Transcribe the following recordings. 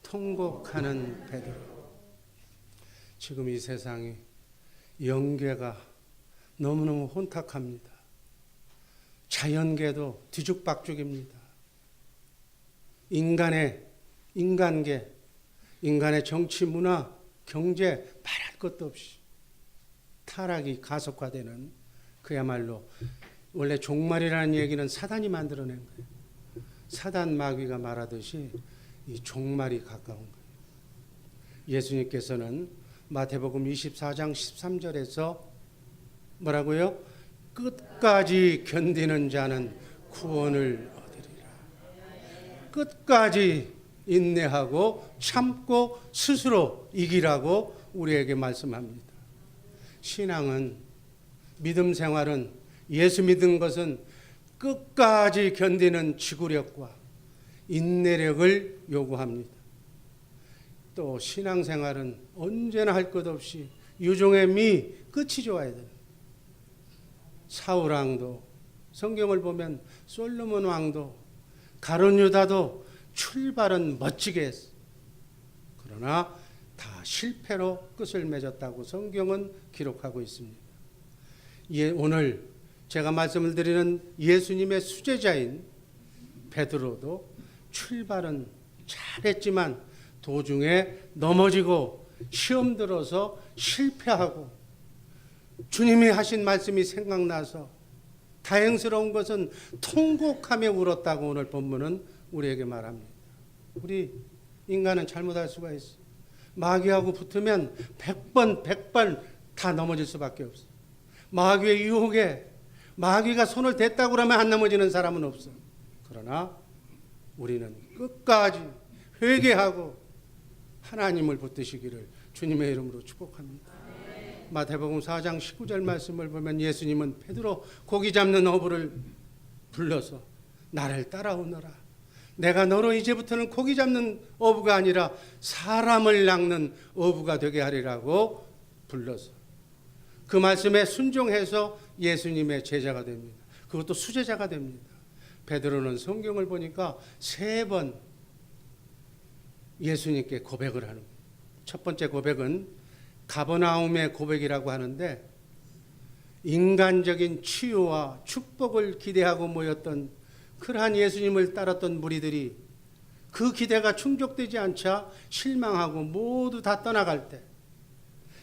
통곡하는 베드로. 지금 이 세상이 영계가 너무너무 혼탁합니다. 자연계도 뒤죽박죽입니다. 인간계, 인간의 정치, 문화, 경제 말할 것도 없이 타락이 가속화되는, 그야말로 원래 종말이라는 얘기는 사단이 만들어낸 거예요. 사단 마귀가 말하듯이 이 종말이 가까운 거예요. 예수님께서는 마태복음 24장 13절에서 뭐라고요? 끝까지 견디는 자는 구원을 얻으리라. 끝까지 인내하고 참고 스스로 이기라고 우리에게 말씀합니다. 신앙은, 믿음 생활은, 예수 믿은 것은 끝까지 견디는 지구력과 인내력을 요구합니다. 또 신앙생활은 언제나 할 것 없이 유종의 미, 끝이 좋아야 돼요. 사울왕도, 성경을 보면 솔로몬 왕도, 가룟 유다도 출발은 멋지게 했어. 그러나 다 실패로 끝을 맺었다고 성경은 기록하고 있습니다. 오늘 제가 말씀을 드리는 예수님의 수제자인 베드로도 출발은 잘했지만 도중에 넘어지고 시험 들어서 실패하고 주님이 하신 말씀이 생각나서 다행스러운 것은 통곡하며 울었다고 오늘 본문은 우리에게 말합니다. 우리 인간은 잘못할 수가 있어. 마귀하고 붙으면 100번 다 넘어질 수밖에 없어. 마귀의 유혹에 마귀가 손을 댔다고 그러면 안 넘어지는 사람은 없어. 그러나 우리는 끝까지 회개하고 하나님을 붙드시기를 주님의 이름으로 축복합니다. 마태복음 4장 19절 말씀을 보면 예수님은 베드로 고기 잡는 어부를 불러서 나를 따라오너라. 내가 너로 이제부터는 고기 잡는 어부가 아니라 사람을 낚는 어부가 되게 하리라고 불러서 그 말씀에 순종해서 예수님의 제자가 됩니다. 그것도 수제자가 됩니다. 베드로는 성경을 보니까 3번 예수님께 고백을 하는 거예요. 첫 번째 고백은 가버나움의 고백이라고 하는데, 인간적인 치유와 축복을 기대하고 모였던 그러한 예수님을 따랐던 무리들이 그 기대가 충족되지 않자 실망하고 모두 다 떠나갈 때,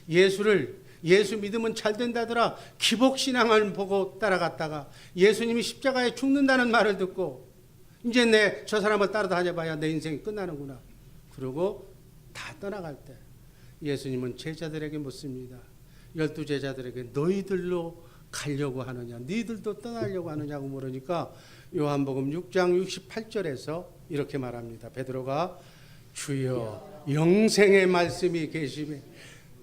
예수 믿으면 잘 된다더라 기복신앙을 보고 따라갔다가 예수님이 십자가에 죽는다는 말을 듣고 이제 저 사람을 따라다녀봐야 내 인생이 끝나는구나. 그러고 다 떠나갈 때 예수님은 제자들에게 묻습니다. 12제자들에게 너희들로 가려고 하느냐, 너희들도 떠나려고 하느냐고 물으니까 요한복음 6장 68절에서 이렇게 말합니다. 베드로가 주여 영생의 말씀이 계시매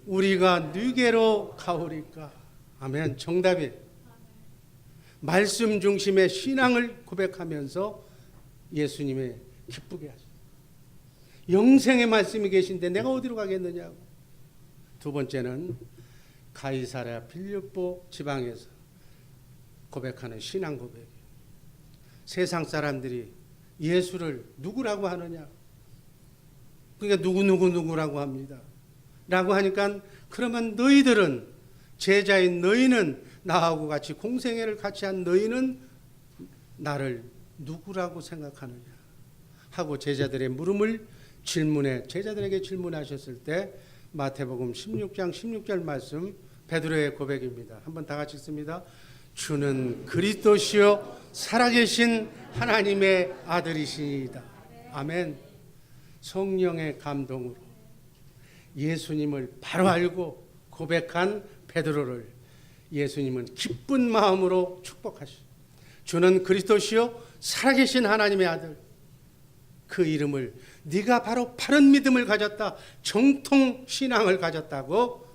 우리가 누게로 가오리까. 아멘. 정답이 말씀 중심의 신앙을 고백하면서 예수님의 기쁘게 하죠. 영생의 말씀이 계신데 내가 어디로 가겠느냐고. 두 번째는 가이사랴 빌립보 지방에서 고백하는 신앙 고백. 세상 사람들이 예수를 누구라고 하느냐. 그러니까 누구라고 합니다. 라고 하니까 그러면 너희들은, 제자인 너희는, 나하고 같이 공생애를 같이 한 너희는 나를 누구라고 생각하느냐 하고 제자들의 제자들에게 질문하셨을 때 마태복음 16장 16절 말씀, 베드로의 고백입니다. 한번 다 같이 읽습니다. 주는 그리스도시요 살아계신 하나님의 아들이시니다. 아멘. 성령의 감동으로 예수님을 바로 알고 고백한 베드로를 예수님은 기쁜 마음으로 축복하시오. 주는 그리스도시요 살아계신 하나님의 아들. 그 이름을 네가 바로 바른 믿음을 가졌다, 정통 신앙을 가졌다고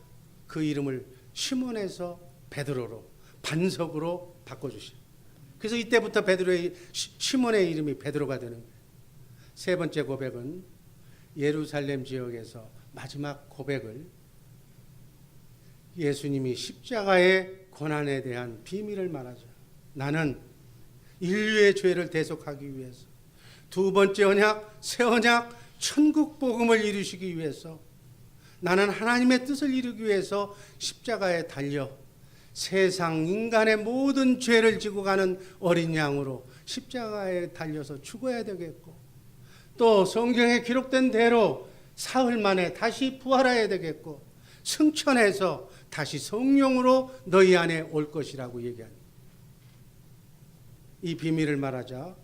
그 이름을 시몬에서 베드로로, 반석으로 바꿔주시오. 그래서 이때부터 시몬의 이름이 베드로가 되는 거예요. 세 번째 고백은 예루살렘 지역에서 마지막 고백을 예수님이 십자가의 고난에 대한 비밀을 말하죠. 나는 인류의 죄를 대속하기 위해서, 두 번째 언약, 새 언약, 천국 복음을 이루시기 위해서, 나는 하나님의 뜻을 이루기 위해서 십자가에 달려 세상 인간의 모든 죄를 지고 가는 어린 양으로 십자가에 달려서 죽어야 되겠고, 또 성경에 기록된 대로 사흘 만에 다시 부활해야 되겠고, 승천해서 다시 성령으로 너희 안에 올 것이라고 얘기합니다. 이 비밀을 말하자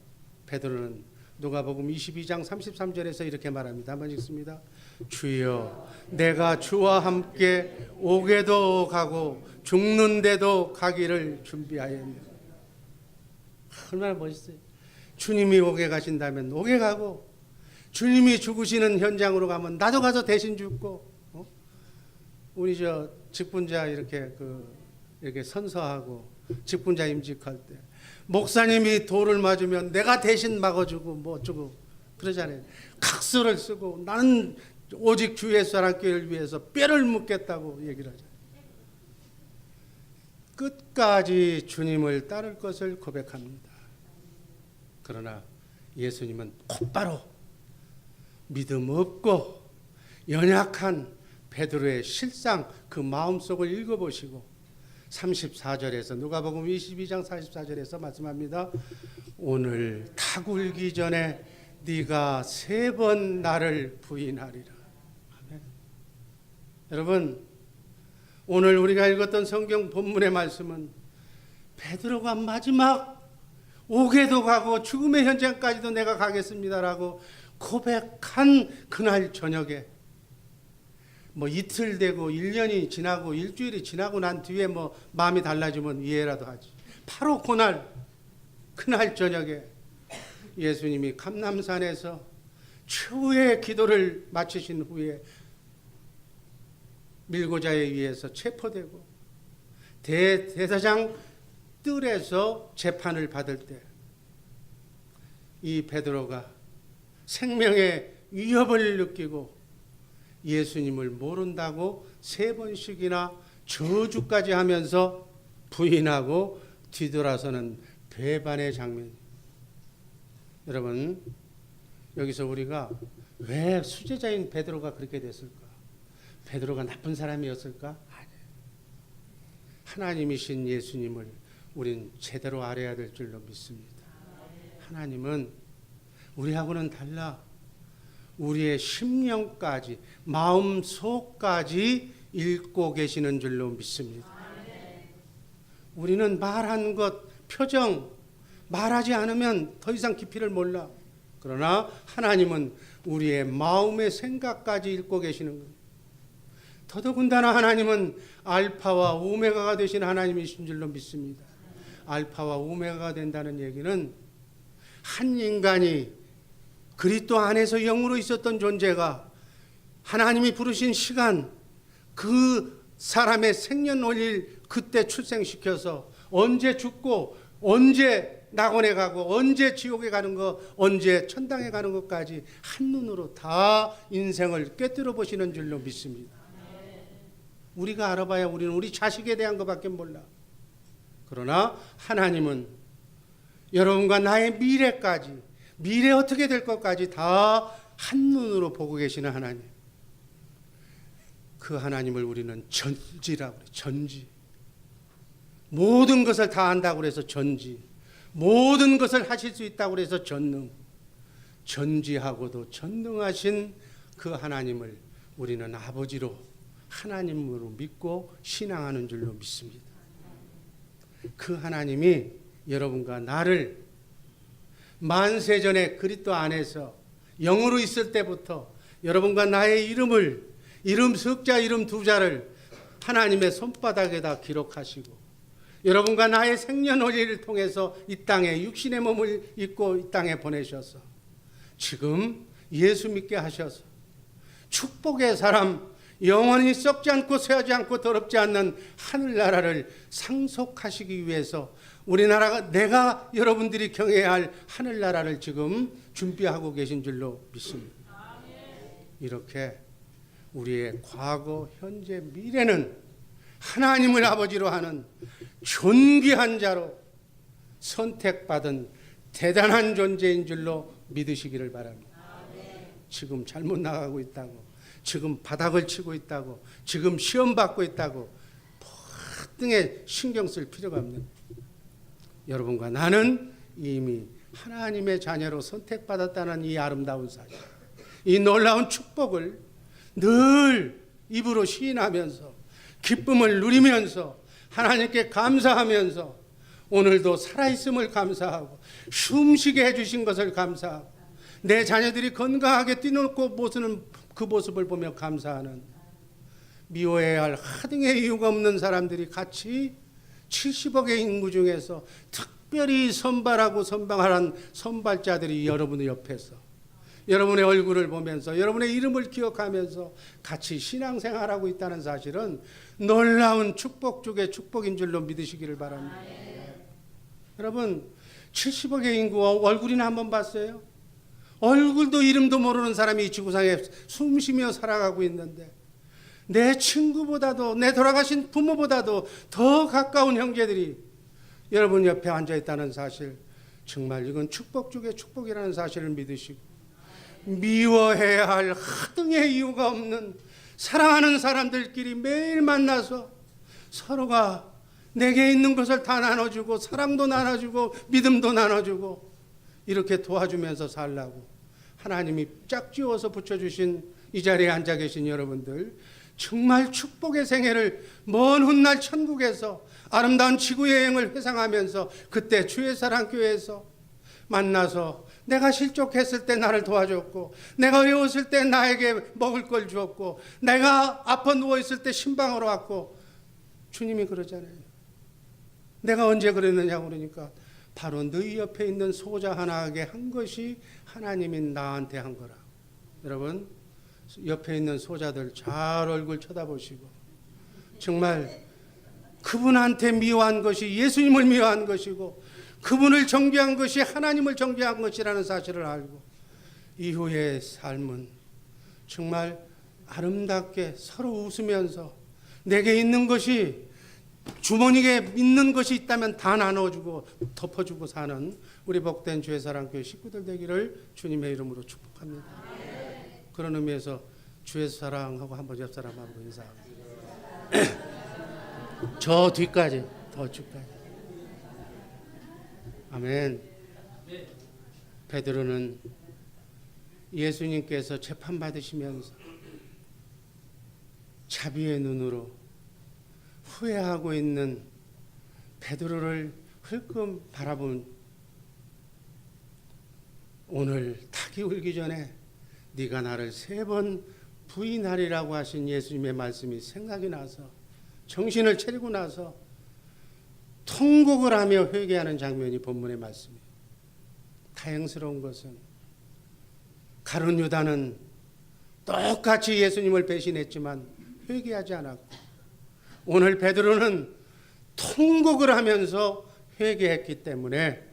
베드로는 누가복음 22장 33절에서 이렇게 말합니다. 한번 읽습니다. 주여, 내가 주와 함께 오게도 가고 죽는데도 가기를 준비하였느니라. 얼마나 멋있어요. 주님이 오게 가신다면 오게 가고, 주님이 죽으시는 현장으로 가면 나도 가서 대신 죽고, 우리 직분자 이렇게 선서하고 직분자 임직할 때 목사님이 돌을 맞으면 내가 대신 막아주고 뭐 어쩌고 그러잖아요. 각서를 쓰고 나는 오직 주 예수 사랑교회를 위해서 뼈를 묻겠다고 얘기를 하잖아요. 끝까지 주님을 따를 것을 고백합니다. 그러나 예수님은 곧바로 믿음 없고 연약한 베드로의 실상, 그 마음속을 읽어보시고 34절에서 누가복음 22장 44절에서 말씀합니다. 오늘 다 굴기 전에 네가 3번 나를 부인하리라. 아멘. 여러분, 오늘 우리가 읽었던 성경 본문의 말씀은 베드로가 마지막 오게도 가고 죽음의 현장까지도 내가 가겠습니다라고 고백한 그날 저녁에, 뭐 이틀 되고 1년이 지나고 일주일이 지나고 난 뒤에 뭐 마음이 달라지면 이해라도 하지. 바로 그날 저녁에 예수님이 감람산에서 최후의 기도를 마치신 후에 밀고자에 의해서 체포되고 대제사장 뜰에서 재판을 받을 때 이 베드로가 생명의 위협을 느끼고 예수님을 모른다고 3번씩이나 저주까지 하면서 부인하고 뒤돌아서는 배반의 장면. 여러분, 여기서 우리가 왜 수제자인 베드로가 그렇게 됐을까? 베드로가 나쁜 사람이었을까? 아니에요. 하나님이신 예수님을 우린 제대로 알아야 될 줄로 믿습니다. 하나님은 우리하고는 달라 우리의 심령까지, 마음속까지 읽고 계시는 줄로 믿습니다. 우리는 말한 것, 표정, 말하지 않으면 더 이상 깊이를 몰라. 그러나 하나님은 우리의 마음의 생각까지 읽고 계시는 거예요. 더더군다나 하나님은 알파와 오메가가 되신 하나님이신 줄로 믿습니다. 알파와 오메가가 된다는 얘기는 한 인간이 그리스도 안에서 영으로 있었던 존재가 하나님이 부르신 시간, 그 사람의 생년월일 그때 출생시켜서 언제 죽고 언제 낙원에 가고 언제 지옥에 가는 거, 언제 천당에 가는 것까지 한눈으로 다 인생을 꿰뚫어 보시는 줄로 믿습니다. 우리가 알아봐야 우리는 우리 자식에 대한 것밖에 몰라. 그러나 하나님은 여러분과 나의 미래까지, 미래 어떻게 될 것까지 다 한눈으로 보고 계시는 하나님. 그 하나님을 우리는 전지라고 그래요. 전지. 모든 것을 다 안다고 그래서 전지. 모든 것을 하실 수 있다고 그래서 전능. 전지하고도 전능하신 그 하나님을 우리는 아버지로, 하나님으로 믿고 신앙하는 줄로 믿습니다. 그 하나님이 여러분과 나를 만세전에 그리스도 안에서 영으로 있을 때부터 여러분과 나의 이름을, 이름 석자, 이름 두자를 하나님의 손바닥에다 기록하시고 여러분과 나의 생년월일을 통해서 이 땅에 육신의 몸을 입고 이 땅에 보내셔서 지금 예수 믿게 하셔서 축복의 사람, 영원히 썩지 않고 쇠하지 않고 더럽지 않는 하늘나라를 상속하시기 위해서 우리나라가, 내가 여러분들이 경외해야 할 하늘나라를 지금 준비하고 계신 줄로 믿습니다. 이렇게 우리의 과거, 현재, 미래는 하나님을 아버지로 하는 존귀한 자로 선택받은 대단한 존재인 줄로 믿으시기를 바랍니다. 지금 잘못 나가고 있다고, 지금 바닥을 치고 있다고, 지금 시험 받고 있다고 등에 신경 쓸 필요가 없는, 여러분과 나는 이미 하나님의 자녀로 선택받았다는 이 아름다운 사실, 이 놀라운 축복을 늘 입으로 시인하면서 기쁨을 누리면서 하나님께 감사하면서 오늘도 살아있음을 감사하고 숨쉬게 해주신 것을 감사하고 내 자녀들이 건강하게 뛰놀고 모습은 그 모습을 보며 감사하는, 미워해야 할 하등의 이유가 없는 사람들이 같이 70억의 인구 중에서 특별히 선발하고 선방하는 선발자들이 여러분의 옆에서 여러분의 얼굴을 보면서 여러분의 이름을 기억하면서 같이 신앙생활하고 있다는 사실은 놀라운 축복 중의 축복인 줄로 믿으시기를 바랍니다. 여러분 70억의 인구와 얼굴이나 한번 봤어요? 얼굴도 이름도 모르는 사람이 이 지구상에 숨쉬며 살아가고 있는데 내 친구보다도 내 돌아가신 부모보다도 더 가까운 형제들이 여러분 옆에 앉아있다는 사실, 정말 이건 축복 중에 축복이라는 사실을 믿으시고 미워해야 할 하등의 이유가 없는 사랑하는 사람들끼리 매일 만나서 서로가 내게 있는 것을 다 나눠주고 사랑도 나눠주고 믿음도 나눠주고 이렇게 도와주면서 살라고 하나님이 짝지어서 붙여주신 이 자리에 앉아 계신 여러분들, 정말 축복의 생애를 먼 훗날 천국에서 아름다운 지구여행을 회상하면서 그때 주의 사랑교회에서 만나서 내가 실족했을 때 나를 도와줬고 내가 어려웠을 때 나에게 먹을 걸 주었고 내가 아파 누워있을 때 신방으로 왔고, 주님이 그러잖아요. 내가 언제 그랬느냐고 그러니까 바로 너희 옆에 있는 소자 하나에게 한 것이 하나님이 나한테 한 거라. 여러분 옆에 있는 소자들 잘 얼굴 쳐다보시고 정말 그분한테 미워한 것이 예수님을 미워한 것이고 그분을 정죄한 것이 하나님을 정죄한 것이라는 사실을 알고 이후의 삶은 정말 아름답게 서로 웃으면서 내게 있는 것이 주머니에 있는 것이 있다면 다 나눠주고 덮어주고 사는 우리 복된 주의 사랑교회 식구들 되기를 주님의 이름으로 축복합니다. 그런 의미에서 주의 사랑하고 한번 옆 사람하고 인사합니다. 저 뒤까지 더 쭉까지. 아멘. 베드로는 예수님께서 재판받으시면서 자비의 눈으로 후회하고 있는 베드로를 흘끔 바라본, 오늘 닭이 울기 전에 네가 나를 3번 부인하리라고 하신 예수님의 말씀이 생각이 나서 정신을 차리고 나서 통곡을 하며 회개하는 장면이 본문의 말씀이에요. 다행스러운 것은 가룟 유다는 똑같이 예수님을 배신했지만 회개하지 않았고 오늘 베드로는 통곡을 하면서 회개했기 때문에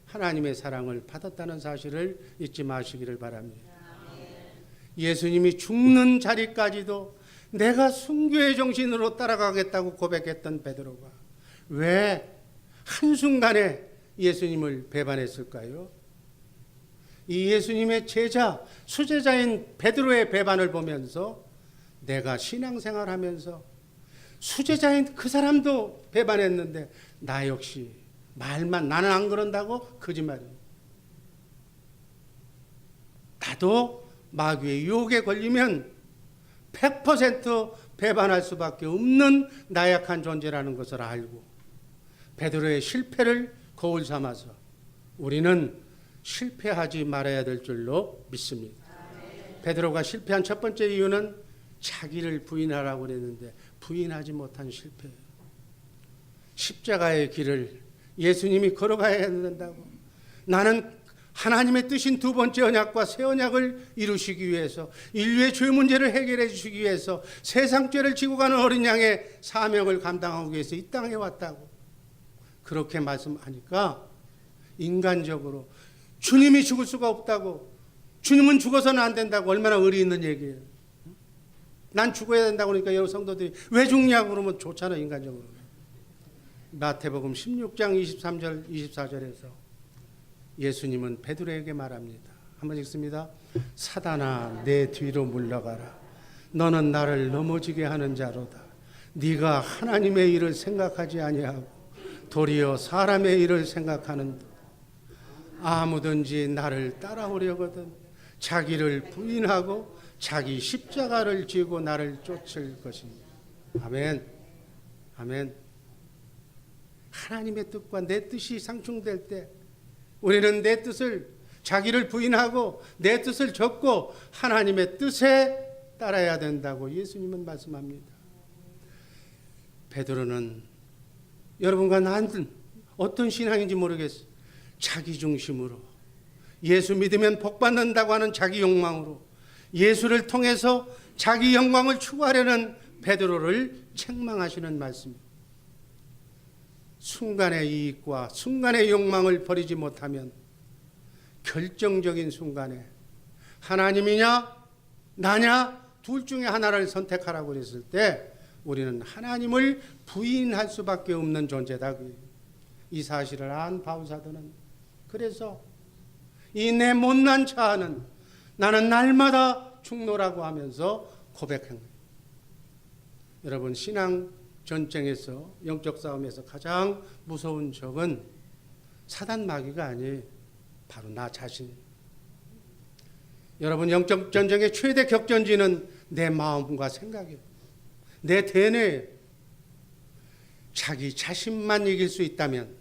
하나님의 사랑을 받았다는 사실을 잊지 마시기를 바랍니다. 예수님이 죽는 자리까지도 내가 순교의 정신으로 따라가겠다고 고백했던 베드로가 왜 한순간에 예수님을 배반했을까요? 이 예수님의 제자, 수제자인 베드로의 배반을 보면서 내가 신앙생활하면서 수제자인 그 사람도 배반했는데 나 역시 말만 나는 안 그런다고 거짓말이에요. 나도 마귀의 유혹에 걸리면 100% 배반할 수밖에 없는 나약한 존재라는 것을 알고 베드로의 실패를 거울 삼아서 우리는 실패하지 말아야 될 줄로 믿습니다. 베드로가 실패한 첫 번째 이유는 자기를 부인하라고 그랬는데 부인하지 못한 실패예요. 십자가의 길을 예수님이 걸어가야 된다고, 나는 하나님의 뜻인 두 번째 언약과 새 언약을 이루시기 위해서 인류의 죄 문제를 해결해 주시기 위해서 세상 죄를 지고 가는 어린 양의 사명을 감당하기 위해서 이 땅에 왔다고 그렇게 말씀하니까 인간적으로 주님이 죽을 수가 없다고, 주님은 죽어서는 안 된다고 얼마나 의리 있는 얘기예요. 난 죽어야 된다고 그러니까 여러 성도들이 왜 죽냐고 그러면 좋잖아, 인간적으로. 마태복음 16장 23절 24절에서 예수님은 베드로에게 말합니다. 한번 읽습니다. 사단아, 내 뒤로 물러가라. 너는 나를 넘어지게 하는 자로다. 네가 하나님의 일을 생각하지 아니하고 도리어 사람의 일을 생각하는도다. 아무든지 나를 따라오려거든 자기를 부인하고 자기 십자가를 지고 나를 쫓을 것입니다. 아멘. 아멘. 하나님의 뜻과 내 뜻이 상충될 때 우리는 내 뜻을, 자기를 부인하고 내 뜻을 접고 하나님의 뜻에 따라야 된다고 예수님은 말씀합니다. 베드로는 여러분과 나는 어떤 신앙인지 모르겠어요. 자기 중심으로, 예수 믿으면 복 받는다고 하는 자기 욕망으로, 예수를 통해서 자기 영광을 추구하려는 베드로를 책망하시는 말씀입니다. 순간의 이익과 순간의 욕망을 버리지 못하면 결정적인 순간에 하나님이냐 나냐 둘 중에 하나를 선택하라고 그랬을 때 우리는 하나님을 부인할 수밖에 없는 존재다. 이 사실을 안 바울 사도는 그래서 이 내 못난 자아는 나는 날마다 죽노라고 하면서 고백한 거예요. 여러분, 신앙 전쟁에서, 영적 싸움에서 가장 무서운 적은 사단 마귀가 아니에요. 바로 나 자신. 여러분, 영적 전쟁의 최대 격전지는 내 마음과 생각이에요. 내 대뇌예요. 자기 자신만 이길 수 있다면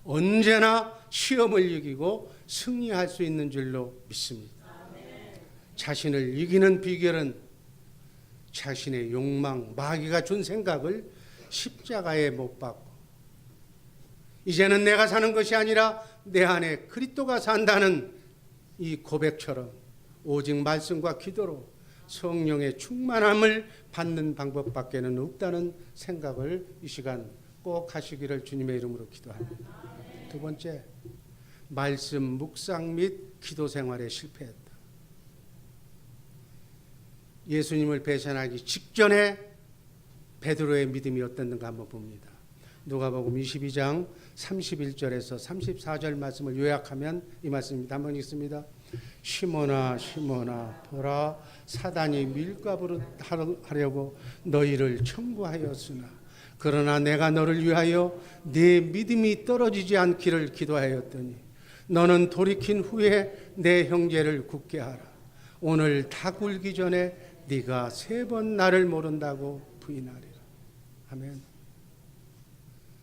언제나 시험을 이기고 승리할 수 있는 줄로 믿습니다. 자신을 이기는 비결은 자신의 욕망, 마귀가 준 생각을 십자가에 못 박고 이제는 내가 사는 것이 아니라 내 안에 그리스도가 산다는 이 고백처럼 오직 말씀과 기도로 성령의 충만함을 받는 방법밖에는 없다는 생각을 이 시간 꼭 하시기를 주님의 이름으로 기도합니다. 두 번째, 말씀 묵상 및 기도 생활에 실패했다. 예수님을 배신하기 직전에 베드로의 믿음이 어땠는가 한번 봅니다. 누가복음 22장 31절에서 34절 말씀을 요약하면 이 말씀입니다. 한번 읽습니다. 시몬아 시몬아 보라, 사단이 밀가부를 하려고 너희를 청구하였으나 그러나 내가 너를 위하여 네 믿음이 떨어지지 않기를 기도하였더니 너는 돌이킨 후에 내 형제를 굳게 하라. 오늘 다 굴기 전에 네가 3번 나를 모른다고 부인하리라. 아멘.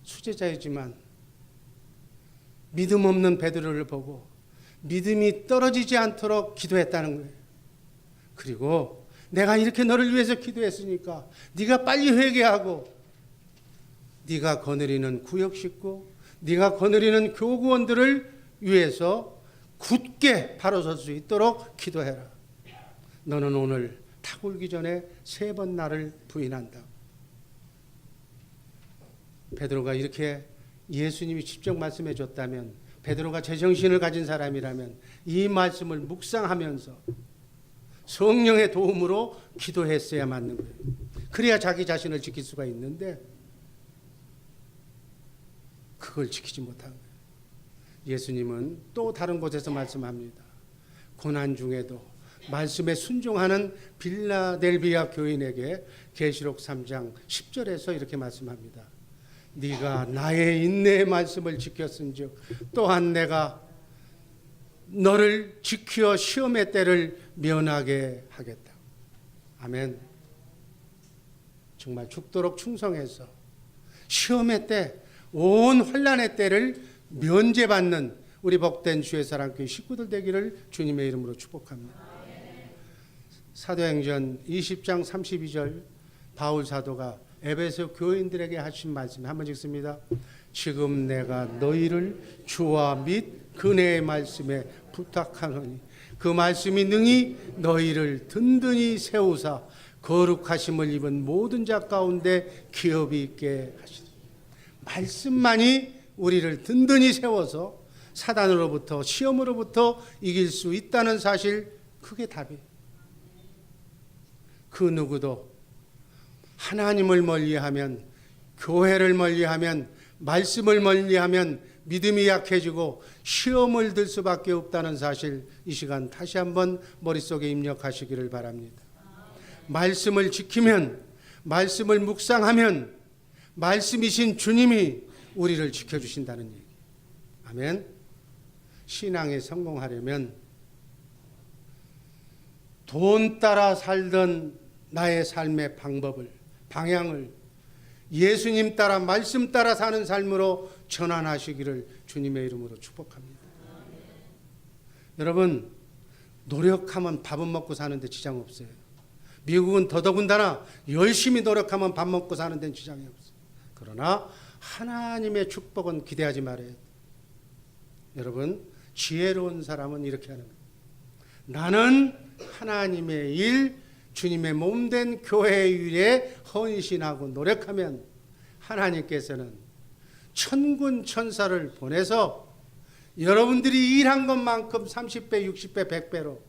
수제자이지만 믿음 없는 베드로를 보고 믿음이 떨어지지 않도록 기도했다는 거예요. 그리고 내가 이렇게 너를 위해서 기도했으니까 네가 빨리 회개하고 네가 거느리는 구역 식구, 네가 거느리는 교구원들을 위해서 굳게 바로 설 수 있도록 기도해라. 너는 오늘 다 굴기 전에 3번 나를 부인한다. 베드로가 이렇게 예수님이 직접 말씀해 줬다면, 베드로가 제정신을 가진 사람이라면 이 말씀을 묵상하면서 성령의 도움으로 기도했어야 맞는 거예요. 그래야 자기 자신을 지킬 수가 있는데 그걸 지키지 못한 거예요. 예수님은 또 다른 곳에서 말씀합니다. 고난 중에도 말씀에 순종하는 빌라델비아 교인에게 계시록 3장 10절에서 이렇게 말씀합니다. 네가 나의 인내의 말씀을 지켰은즉 또한 내가 너를 지켜 시험의 때를 면하게 하겠다. 아멘. 정말 죽도록 충성해서 시험의 때, 온 환난의 때를 면제받는 우리 복된 주의 사랑교회 식구들 되기를 주님의 이름으로 축복합니다. 사도행전 20장 32절 바울 사도가 에베소 교인들에게 하신 말씀 한번 읽습니다. 지금 내가 너희를 주와 및 근혜의 말씀에 부탁하노니 그 말씀이 능히 너희를 든든히 세우사 거룩하심을 입은 모든 자 가운데 기업이 있게 하시리. 말씀만이 우리를 든든히 세워서 사단으로부터 시험으로부터 이길 수 있다는 사실, 그게 답이에요. 그 누구도 하나님을 멀리하면, 교회를 멀리하면, 말씀을 멀리하면 믿음이 약해지고 시험을 들 수밖에 없다는 사실, 이 시간 다시 한번 머릿속에 입력하시기를 바랍니다. 말씀을 지키면, 말씀을 묵상하면 말씀이신 주님이 우리를 지켜주신다는 얘기. 아멘. 신앙에 성공하려면 돈 따라 살던 나의 삶의 방법을, 방향을 예수님 따라, 말씀 따라 사는 삶으로 전환하시기를 주님의 이름으로 축복합니다. 여러분, 노력하면 밥은 먹고 사는데 지장 없어요. 미국은 더더군다나 열심히 노력하면 밥 먹고 사는 데는 지장이 없어요. 그러나 하나님의 축복은 기대하지 말아요. 여러분, 지혜로운 사람은 이렇게 하는 거예요. 나는 하나님의 일, 주님의 몸된 교회의 일에 헌신하고 노력하면 하나님께서는 천군 천사를 보내서 여러분들이 일한 것만큼 30배, 60배, 100배로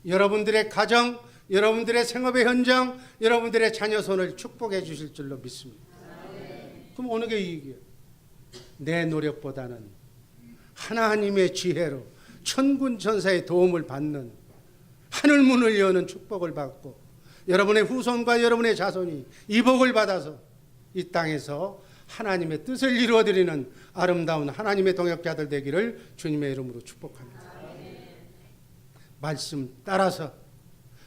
여러분들의 가정, 여러분들의 생업의 현장, 여러분들의 자녀 손을 축복해 주실 줄로 믿습니다. 그럼 어느 게 이익이에요? 내 노력보다는 하나님의 지혜로 천군 천사의 도움을 받는, 하늘 문을 여는 축복을 받고 여러분의 후손과 여러분의 자손이 이 복을 받아서 이 땅에서 하나님의 뜻을 이루어드리는 아름다운 하나님의 동역자들 되기를 주님의 이름으로 축복합니다. 말씀 따라서,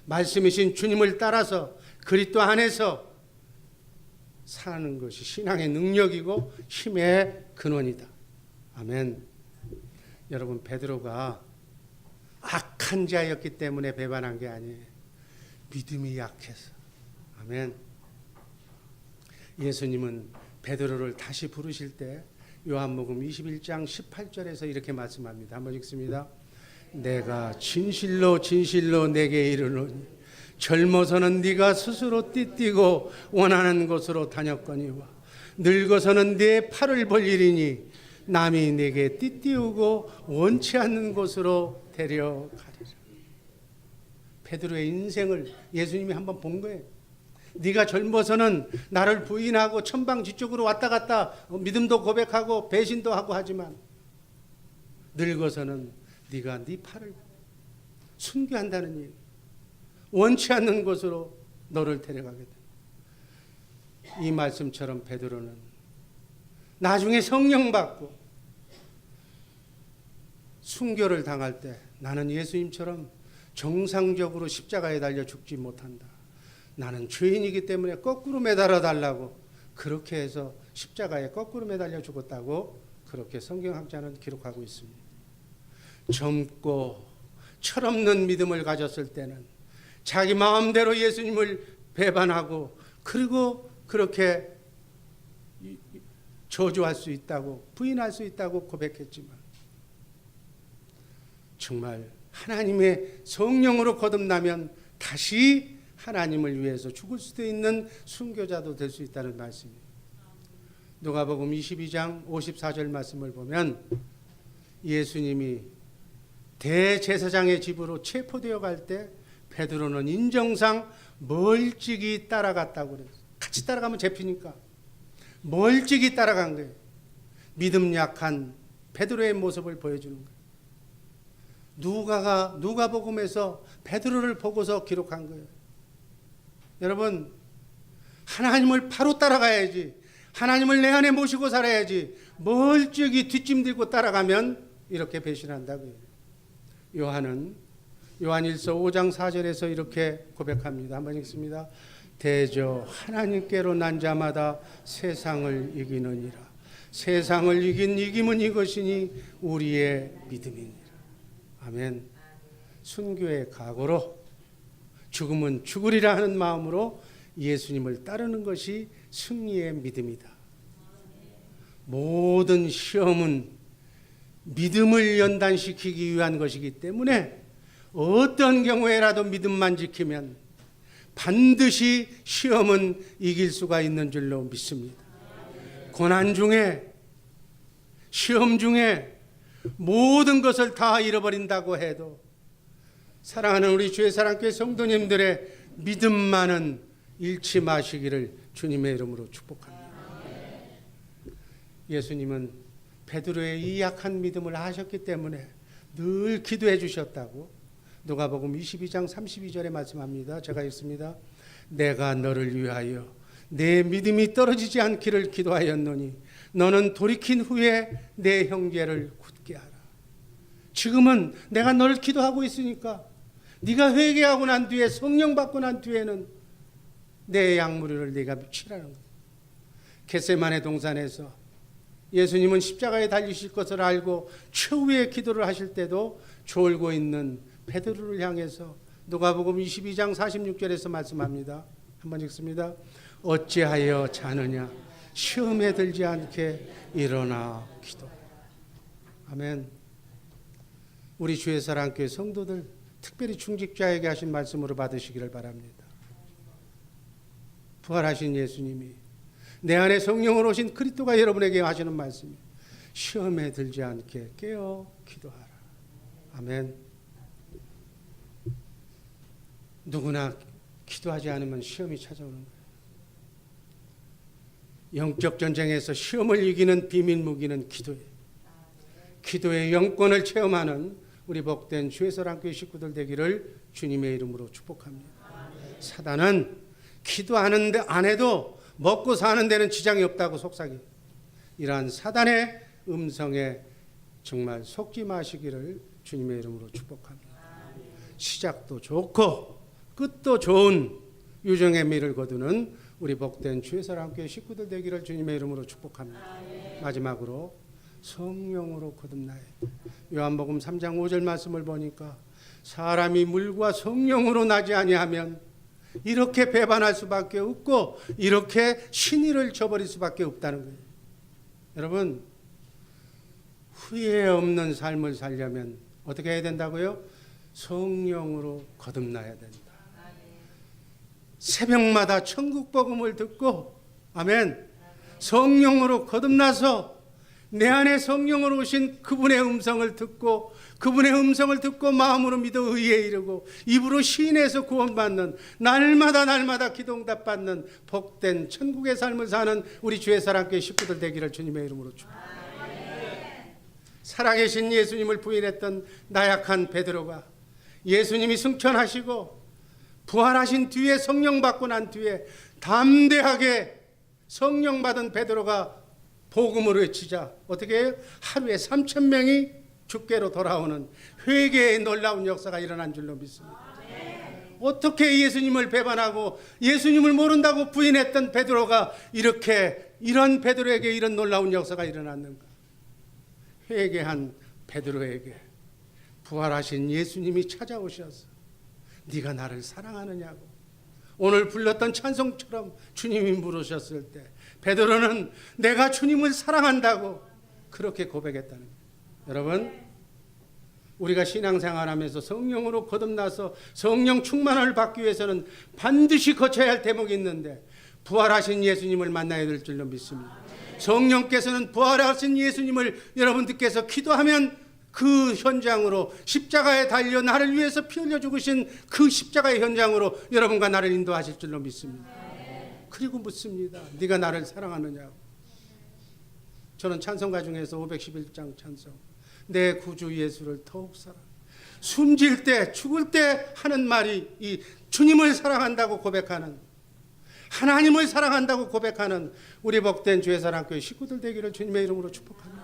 말씀이신 주님을 따라서 그리스도 안에서 사는 것이 신앙의 능력이고 힘의 근원이다. 아멘. 여러분, 베드로가 악한 자였기 때문에 배반한 게 아니에요. 믿음이 약해서. 아멘. 예수님은 베드로를 다시 부르실 때 요한복음 21장 18절에서 이렇게 말씀합니다. 한번 읽습니다. 내가 진실로 진실로 내게 이르노니 젊어서는 네가 스스로 띠뛰고 원하는 곳으로 다녔거니와 늙어서는 네 팔을 벌리리니 남이 내게 띠띠우고 원치 않는 곳으로 데려가리라. 베드로의 인생을 예수님이 한번 본 거예요. 네가 젊어서는 나를 부인하고 천방지축으로 왔다 갔다 믿음도 고백하고 배신도 하고 하지만 늙어서는 네가 네 팔을 순교한다는 얘기. 원치 않는 곳으로 너를 데려가겠다. 이 말씀처럼 베드로는 나중에 성령 받고 순교를 당할 때 나는 예수님처럼 정상적으로 십자가에 달려 죽지 못한다. 나는 죄인이기 때문에 거꾸로 매달아 달라고 그렇게 해서 십자가에 거꾸로 매달려 죽었다고 그렇게 성경학자는 기록하고 있습니다. 젊고 철없는 믿음을 가졌을 때는 자기 마음대로 예수님을 배반하고 그리고 그렇게 저주할 수 있다고 부인할 수 있다고 고백했지만 정말 하나님의 성령으로 거듭나면 다시 하나님을 위해서 죽을 수도 있는 순교자도 될 수 있다는 말씀이에요. 누가복음 22장 54절 말씀을 보면 예수님이 대제사장의 집으로 체포되어 갈 때 베드로는 인정상 멀찍이 따라갔다고 그랬어요. 같이 따라가면 잡히니까 멀찍이 따라간 거예요. 믿음 약한 베드로의 모습을 보여주는 거예요. 누가복음에서 베드로를 보고서 기록한 거예요. 여러분, 하나님을 바로 따라가야지. 하나님을 내 안에 모시고 살아야지. 멀찍이 뒷짐 들고 따라가면 이렇게 배신한다고요. 요한일서 5장 4절에서 이렇게 고백합니다. 한번 읽습니다. 대저 하나님께로 난 자마다 세상을 이기느니라. 세상을 이긴 이김은 이것이니 우리의 믿음이니라. 아멘. 순교의 각오로 죽음은 죽으리라 하는 마음으로 예수님을 따르는 것이 승리의 믿음이다. 모든 시험은 믿음을 연단시키기 위한 것이기 때문에 어떤 경우에라도 믿음만 지키면 반드시 시험은 이길 수가 있는 줄로 믿습니다. 고난 중에 시험 중에 모든 것을 다 잃어버린다고 해도 사랑하는 우리 주의 사랑교회 성도님들의 믿음만은 잃지 마시기를 주님의 이름으로 축복합니다. 예수님은 베드로의 이 약한 믿음을 아셨기 때문에 늘 기도해 주셨다고 누가복음 22장 32절에 말씀합니다. 제가 읽습니다. 내가 너를 위하여 내 믿음이 떨어지지 않기를 기도하였노니 너는 돌이킨 후에 내 형제를 굳게 하라. 지금은 내가 너를 기도하고 있으니까 네가 회개하고 난 뒤에 성령 받고 난 뒤에는 내 양무리를 네가 치라는 거예요. 겟세마네 동산에서 예수님은 십자가에 달리실 것을 알고 최후의 기도를 하실 때도 졸고 있는 베드로를 향해서 누가복음 22장 46절에서 말씀합니다. 한번 읽습니다. 어찌하여 자느냐 시험에 들지 않게 일어나 기도. 아멘. 우리 주의 사랑교회 성도들 특별히 중직자에게 하신 말씀으로 받으시기를 바랍니다. 부활하신 예수님이 내 안에 성령으로 오신 그리스도가 여러분에게 하시는 말씀이 시험에 들지 않게 깨어 기도하라. 아멘. 누구나 기도하지 않으면 시험이 찾아오는 거예요. 영적 전쟁에서 시험을 이기는 비밀 무기는 기도예요. 기도의 영권을 체험하는 우리 복된 주의 사랑교회 식구들 되기를 주님의 이름으로 축복합니다. 사단은 기도하는데 안 해도 먹고 사는 데는 지장이 없다고 속삭이. 이러한 사단의 음성에 정말 속지 마시기를 주님의 이름으로 축복합니다. 시작도 좋고 끝도 좋은 유정의 미를 거두는 우리 복된 주의 사랑교회 식구들 되기를 주님의 이름으로 축복합니다. 마지막으로 성령으로 거듭나야 돼. 요한복음 3장 5절 말씀을 보니까 사람이 물과 성령으로 나지 아니하면 이렇게 배반할 수밖에 없고 이렇게 신의를 저버릴 수밖에 없다는 거예요. 여러분, 후회 없는 삶을 살려면 어떻게 해야 된다고요? 성령으로 거듭나야 된다. 새벽마다 천국 복음을 듣고 아멘. 성령으로 거듭나서 내 안에 성령으로 오신 그분의 음성을 듣고 그분의 음성을 듣고 마음으로 믿어 의에 이르고 입으로 시인해서 구원받는 날마다 기도응답 받는 복된 천국의 삶을 사는 우리 주의 사랑교회 식구들 되기를 주님의 이름으로 축복합니다. 살아계신 예수님을 부인했던 나약한 베드로가 예수님이 승천하시고 부활하신 뒤에 성령 받고 난 뒤에 담대하게 성령 받은 베드로가 복음을 외치자 어떻게 해요? 하루에 3,000명이 주께로 돌아오는 회개의 놀라운 역사가 일어난 줄로 믿습니다. 어떻게 예수님을 배반하고 예수님을 모른다고 부인했던 베드로가 이런 베드로에게 이런 놀라운 역사가 일어났는가? 회개한 베드로에게 부활하신 예수님이 찾아오셔서 네가 나를 사랑하느냐고 오늘 불렀던 찬송처럼 주님이 물으셨을 때 베드로는 내가 주님을 사랑한다고 그렇게 고백했다는 거예요. 여러분, 우리가 신앙생활하면서 성령으로 거듭나서 성령 충만을 받기 위해서는 반드시 거쳐야 할 대목이 있는데 부활하신 예수님을 만나야 될 줄로 믿습니다. 성령께서는 부활하신 예수님을 여러분들께서 기도하면 그 현장으로 십자가에 달려 나를 위해서 피 흘려 죽으신 그 십자가의 현장으로 여러분과 나를 인도하실 줄로 믿습니다. 그리고 묻습니다. 네가 나를 사랑하느냐고. 저는 찬송가 중에서 511장 찬송 내 구주 예수를 더욱 사랑. 숨질 때 죽을 때 하는 말이 이 주님을 사랑한다고 고백하는 하나님을 사랑한다고 고백하는 우리 복된 주의 사랑교회 식구들 되기를 주님의 이름으로 축복합니다.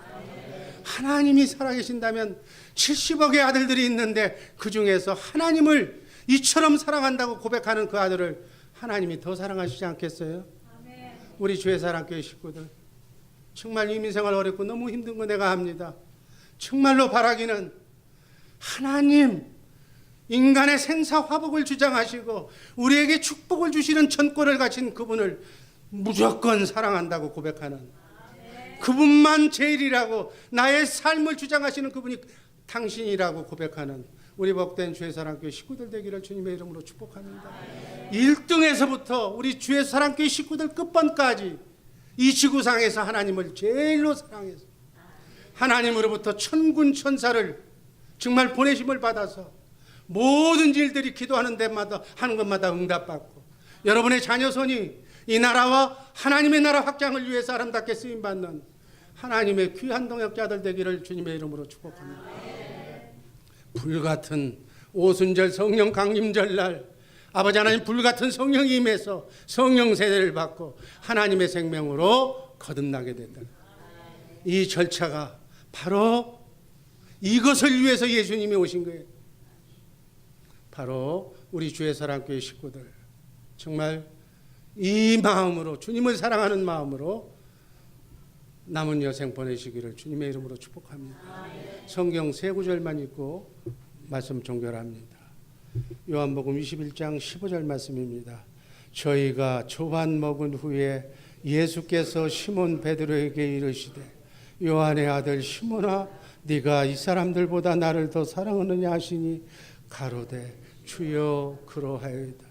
하나님이 살아계신다면 70억의 아들들이 있는데 그 중에서 하나님을 이처럼 사랑한다고 고백하는 그 아들을 하나님이 더 사랑하시지 않겠어요? 아멘. 우리 주의 사랑교회 식구들 정말 이민생활 어렵고 너무 힘든 거 내가 합니다. 정말로 바라기는 하나님 인간의 생사화복을 주장하시고 우리에게 축복을 주시는 전권을 가진 그분을 무조건 사랑한다고 고백하는 그분만 제일이라고 나의 삶을 주장하시는 그분이 당신이라고 고백하는 우리 복된 주의 사랑교회 식구들 되기를 주님의 이름으로 축복합니다. 1등에서부터 우리 주의 사랑교회 식구들 끝번까지 이 지구상에서 하나님을 제일로 사랑해서 하나님으로부터 천군 천사를 정말 보내심을 받아서 모든 일들이 기도하는 데마다 하는 것마다 응답받고 여러분의 자녀손이 이 나라와 하나님의 나라 확장을 위해서 아름답게 쓰임받는 하나님의 귀한 동역자들 되기를 주님의 이름으로 축복합니다. 불같은 오순절 성령 강림절 날 아버지 하나님 불같은 성령이 임해서 성령 세례를 받고 하나님의 생명으로 거듭나게 된다. 이 절차가 바로 이것을 위해서 예수님이 오신 거예요. 바로 우리 주의 사랑교회 식구들 정말 이 마음으로 주님을 사랑하는 마음으로 남은 여생 보내시기를 주님의 이름으로 축복합니다. 성경 세 구절만 읽고 말씀 종결합니다. 요한복음 21장 15절 말씀입니다. 저희가 조반 먹은 후에 예수께서 시몬 베드로에게 이르시되 요한의 아들 시몬아 네가 이 사람들보다 나를 더 사랑하느냐 하시니 가로되 주여 그러하여이다.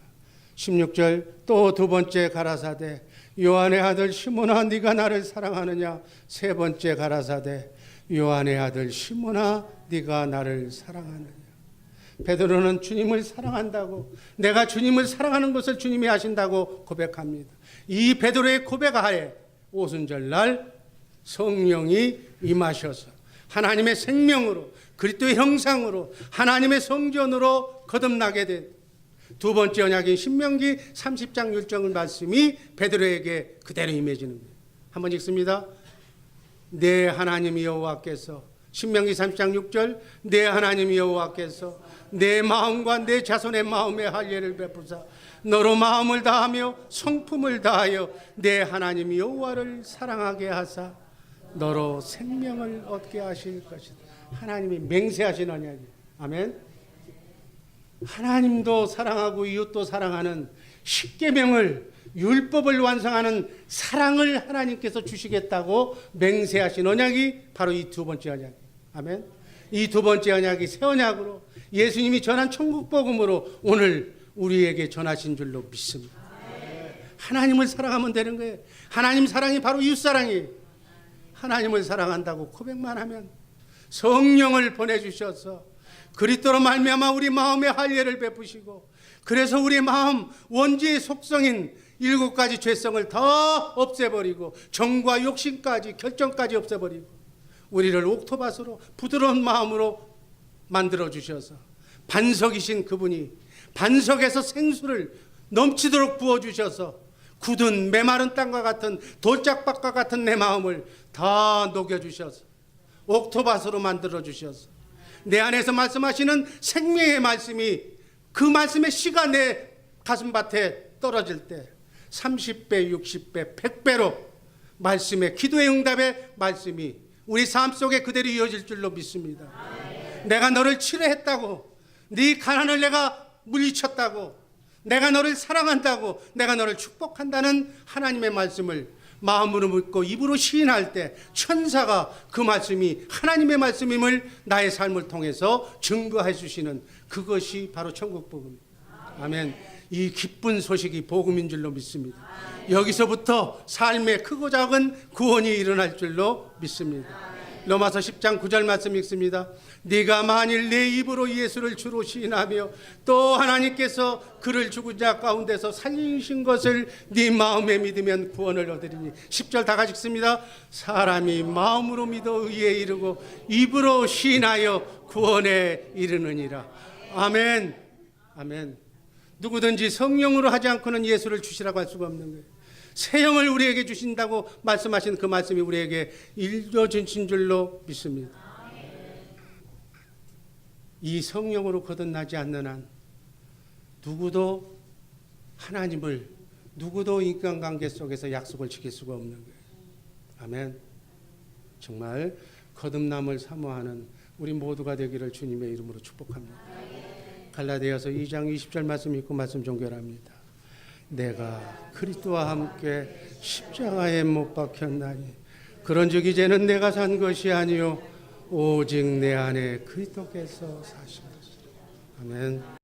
16절 또 두 번째 가라사대 요한의 아들 시몬아 네가 나를 사랑하느냐. 세 번째 가라사대 요한의 아들 시몬아 네가 나를 사랑하느냐. 베드로는 주님을 사랑한다고 내가 주님을 사랑하는 것을 주님이 아신다고 고백합니다. 이 베드로의 고백하에 오순절날 성령이 임하셔서 하나님의 생명으로 그리스도의 형상으로 하나님의 성전으로 거듭나게 된 두 번째 언약인 신명기 30장 1절 말씀이 베드로에게 그대로 임해지는 거예요. 한번 읽습니다. 내 하나님 여호와께서 신명기 30장 6절 내 하나님 여호와께서 내 마음과 내 자손의 마음에 할례를 베푸사 너로 마음을 다하며 성품을 다하여 내 하나님 여호와를 사랑하게 하사 너로 생명을 얻게 하실 것이다. 하나님이 맹세하신 언약이에요. 아멘. 하나님도 사랑하고 이웃도 사랑하는 십계명을 율법을 완성하는 사랑을 하나님께서 주시겠다고 맹세하신 언약이 바로 이 두 번째 언약. 아멘. 이 두 번째 언약이 새 언약으로 예수님이 전한 천국 복음으로 오늘 우리에게 전하신 줄로 믿습니다. 하나님을 사랑하면 되는 거예요. 하나님 사랑이 바로 이웃 사랑이에요. 하나님을 사랑한다고 고백만 하면 성령을 보내주셔서 그리스도로 말미암아 우리 마음에 할례를 베푸시고 그래서 우리 마음 원죄의 속성인 7가지 죄성을 다 없애버리고 정과 욕심까지 결정까지 없애버리고 우리를 옥토밭으로 부드러운 마음으로 만들어주셔서 반석이신 그분이 반석에서 생수를 넘치도록 부어주셔서 굳은 메마른 땅과 같은 돌짝밭과 같은 내 마음을 다 녹여주셔서 옥토밭으로 만들어주셔서 내 안에서 말씀하시는 생명의 말씀이 그 말씀의 씨가 내 가슴밭에 떨어질 때 30배, 60배, 100배로 말씀의 기도의 응답의 말씀이 우리 삶 속에 그대로 이어질 줄로 믿습니다. 내가 너를 치료했다고 네 가난을 내가 물리쳤다고 내가 너를 사랑한다고 내가 너를 축복한다는 하나님의 말씀을 마음으로 믿고 입으로 시인할 때 천사가 그 말씀이 하나님의 말씀임을 나의 삶을 통해서 증거해 주시는 그것이 바로 천국 복음입니다. 아멘. 이 기쁜 소식이 복음인 줄로 믿습니다. 여기서부터 삶의 크고 작은 구원이 일어날 줄로 믿습니다. 로마서 10장 9절 말씀 읽습니다. 네가 만일 내 입으로 예수를 주로 시인하며 또 하나님께서 그를 죽은 자 가운데서 살리신 것을 네 마음에 믿으면 구원을 얻으리니 10절 다 같이 읽습니다. 사람이 마음으로 믿어 의에 이르고 입으로 시인하여 구원에 이르느니라. 아멘. 아멘. 누구든지 성령으로 하지 않고는 예수를 주시라고 할 수가 없는 거예요. 새 영을 우리에게 주신다고 말씀하신 그 말씀이 우리에게 이루어진 줄로 믿습니다. 이 성령으로 거듭나지 않는 한 누구도 하나님을 누구도 인간관계 속에서 약속을 지킬 수가 없는 거예요. 아멘. 정말 거듭남을 사모하는 우리 모두가 되기를 주님의 이름으로 축복합니다. 갈라디아서 2장 20절 말씀 읽고 말씀 종결합니다. 내가 그리스도와 함께 십자가에 못 박혔나니 그런즉 이제는 내가 산 것이 아니요 오직 내 안에 그리스도께서 사신 것이라. 아멘.